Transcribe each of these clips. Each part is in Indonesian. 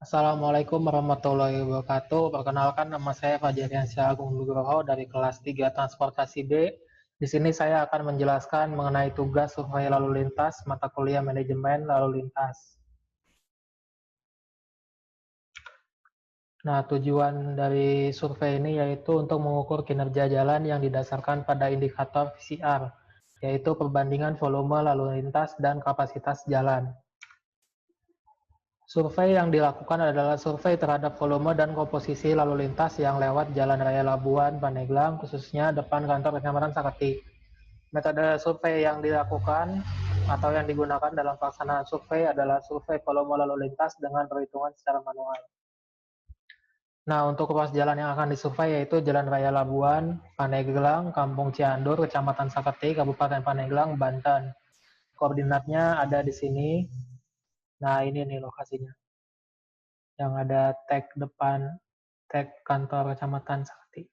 Assalamualaikum warahmatullahi wabarakatuh. Perkenalkan nama saya Fajriansyah Agung Nugroho dari kelas 3 Transportasi B. Di sini saya akan menjelaskan mengenai tugas survei lalu lintas mata kuliah manajemen lalu lintas. Nah, tujuan dari survei ini yaitu untuk mengukur kinerja jalan yang didasarkan pada indikator VCR, yaitu perbandingan volume lalu lintas dan kapasitas jalan. Survei yang dilakukan adalah survei terhadap volume dan komposisi lalu lintas yang lewat Jalan Raya Labuan, Pandeglang, khususnya depan kantor Kecamatan Saketi. Metode survei yang dilakukan atau yang digunakan dalam pelaksanaan survei adalah survei volume lalu lintas dengan perhitungan secara manual. Nah, untuk ruas jalan yang akan disurvei yaitu Jalan Raya Labuan, Pandeglang, Kampung Ciandur, Kecamatan Saketi, Kabupaten Pandeglang, Banten. Koordinatnya ada di sini. Nah, ini nih lokasinya. Yang ada tag depan, tag kantor Kecamatan Sakti.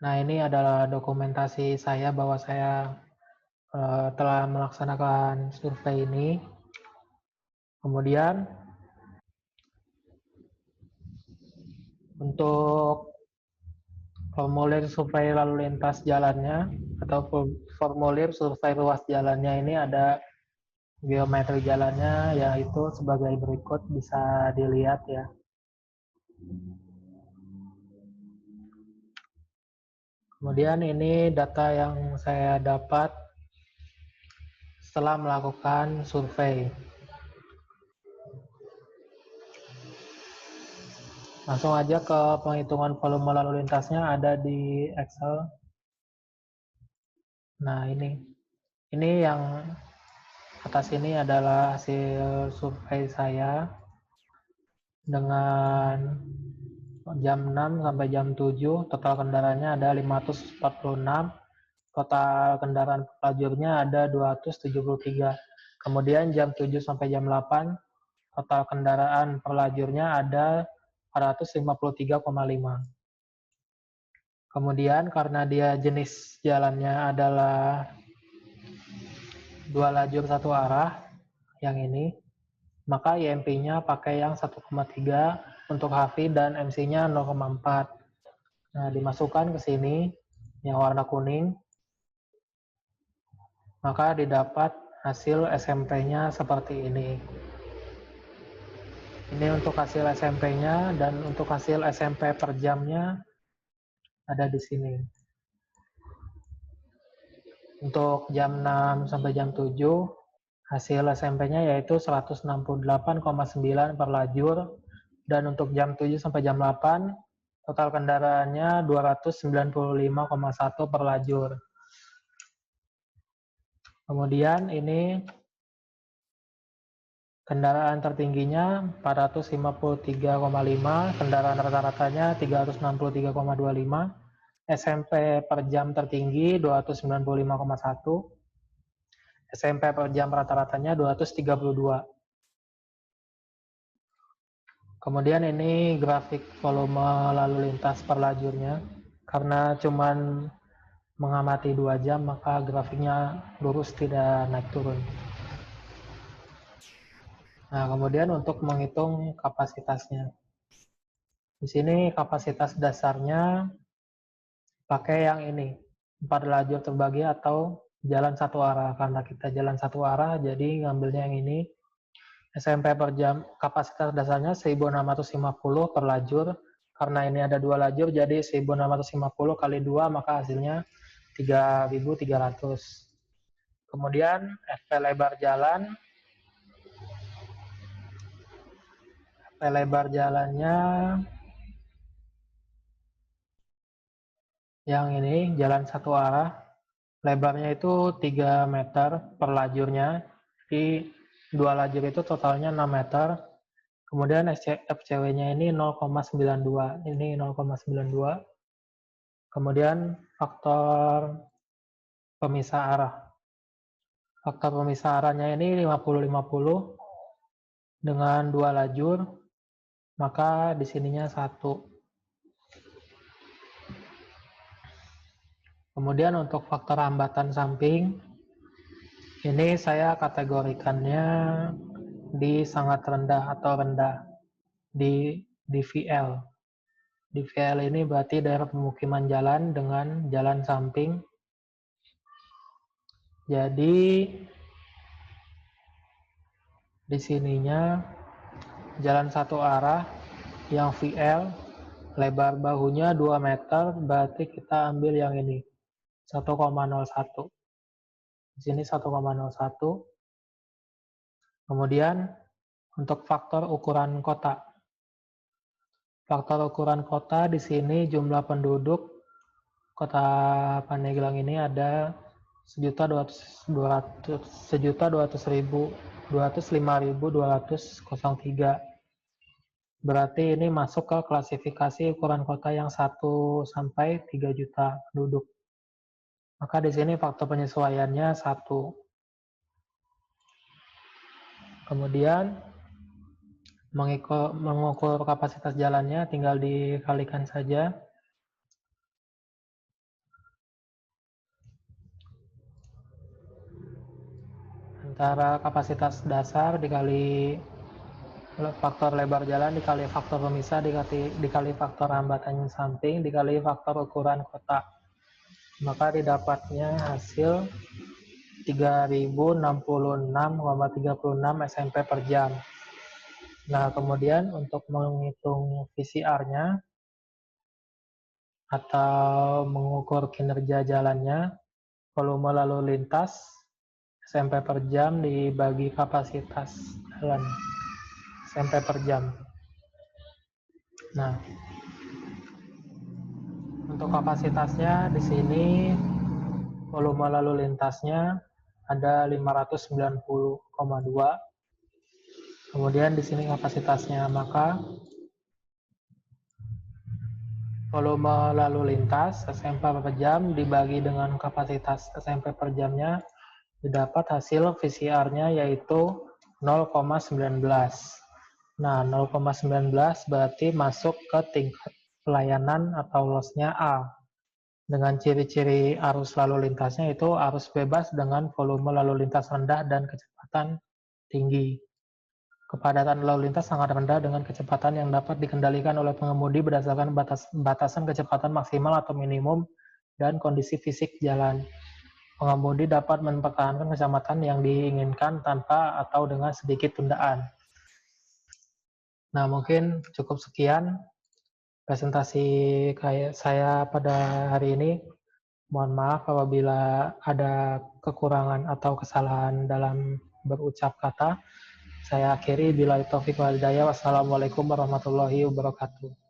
Nah, ini adalah dokumentasi saya bahwa saya telah melaksanakan survei ini. Kemudian untuk formulir survei lalu lintas jalannya atau formulir survei ruas jalannya ini ada geometri jalannya, yaitu sebagai berikut, bisa dilihat ya. Kemudian ini data yang saya dapat setelah melakukan survei. Langsung aja ke penghitungan volume lalu lintasnya, ada di Excel. Nah, ini yang atas ini adalah hasil survei saya dengan jam 6 sampai jam 7, total kendaraannya ada 546, total kendaraan pelajurnya ada 273. Kemudian jam 7 sampai jam 8, total kendaraan pelajurnya ada 453,5. Kemudian karena dia jenis jalannya adalah dua lajur satu arah, yang ini, maka IMP-nya pakai yang 1,3 untuk HV dan MC-nya 0,4. Nah, dimasukkan ke sini yang warna kuning, maka didapat hasil SMP-nya seperti ini. Ini untuk hasil SMP-nya, dan untuk hasil SMP per jamnya ada di sini. Untuk jam 6 sampai jam 7, hasil SMP-nya yaitu 168,9 per lajur, dan untuk jam 7 sampai jam 8, total kendaraannya 295,1 per lajur. Kemudian ini kendaraan tertingginya 453,5, kendaraan rata-ratanya 363,25, SMP per jam tertinggi 295,1, SMP per jam rata-ratanya 232. Kemudian ini grafik volume lalu lintas per lajurnya. Karena cuman mengamati 2 jam, maka grafiknya lurus, tidak naik turun. Nah, kemudian untuk menghitung kapasitasnya. Di sini kapasitas dasarnya pakai yang ini, 4 lajur terbagi atau jalan satu arah. Karena kita jalan satu arah, jadi ngambilnya yang ini. SMP per jam, kapasitas dasarnya 1650 per lajur. Karena ini ada 2 lajur, jadi 1650 kali 2, maka hasilnya 3300. Kemudian FP lebar jalannya yang ini, jalan satu arah, lebarnya itu 3 meter per lajurnya. Di 2 lajur itu totalnya 6 meter. Kemudian FCW-nya ini 0,92, ini 0,92. Kemudian faktor pemisah arah. Faktor pemisah arahnya ini 50-50 dengan 2 lajur, maka di sininya 1. Kemudian untuk faktor hambatan samping, ini saya kategorikannya di sangat rendah atau rendah di VL. Di VL ini berarti daerah pemukiman jalan dengan jalan samping. Jadi di sininya jalan satu arah yang VL, lebar bahunya 2 meter, berarti kita ambil yang ini 1,01. Di sini 1,01. Kemudian untuk faktor ukuran kota. Faktor ukuran kota di sini jumlah penduduk Kota Pandeglang ini ada 1.205.203. Berarti ini masuk ke klasifikasi ukuran kota yang 1 sampai 3 juta penduduk. Maka di sini faktor penyesuaiannya 1. Kemudian mengukur kapasitas jalannya tinggal dikalikan saja. Antara kapasitas dasar dikali faktor lebar jalan dikali faktor pemisah dikali faktor hambatan samping dikali faktor ukuran kota. Maka didapatnya hasil 3066,36 SMP per jam. Nah, kemudian untuk menghitung VCR-nya atau mengukur kinerja jalannya, volume lalu lintas SMP per jam dibagi kapasitas jalan SMP per jam. Nah, untuk kapasitasnya di sini volume lalu lintasnya ada 590,2. Kemudian di sini kapasitasnya, maka volume lalu lintas SMP per jam dibagi dengan kapasitas SMP per jamnya didapat hasil VCR-nya yaitu 0,19. Nah, 0,19 berarti masuk ke tingkat pelayanan atau loss-nya A. Dengan ciri-ciri arus lalu lintasnya itu arus bebas dengan volume lalu lintas rendah dan kecepatan tinggi. Kepadatan lalu lintas sangat rendah dengan kecepatan yang dapat dikendalikan oleh pengemudi berdasarkan batasan kecepatan maksimal atau minimum dan kondisi fisik jalan. Pengemudi dapat mempertahankan kecepatan yang diinginkan tanpa atau dengan sedikit tundaan. Nah, mungkin cukup sekian presentasi saya pada hari ini. Mohon maaf apabila ada kekurangan atau kesalahan dalam berucap kata. Saya akhiri, billahi taufiq wal hidayah. Wassalamualaikum warahmatullahi wabarakatuh.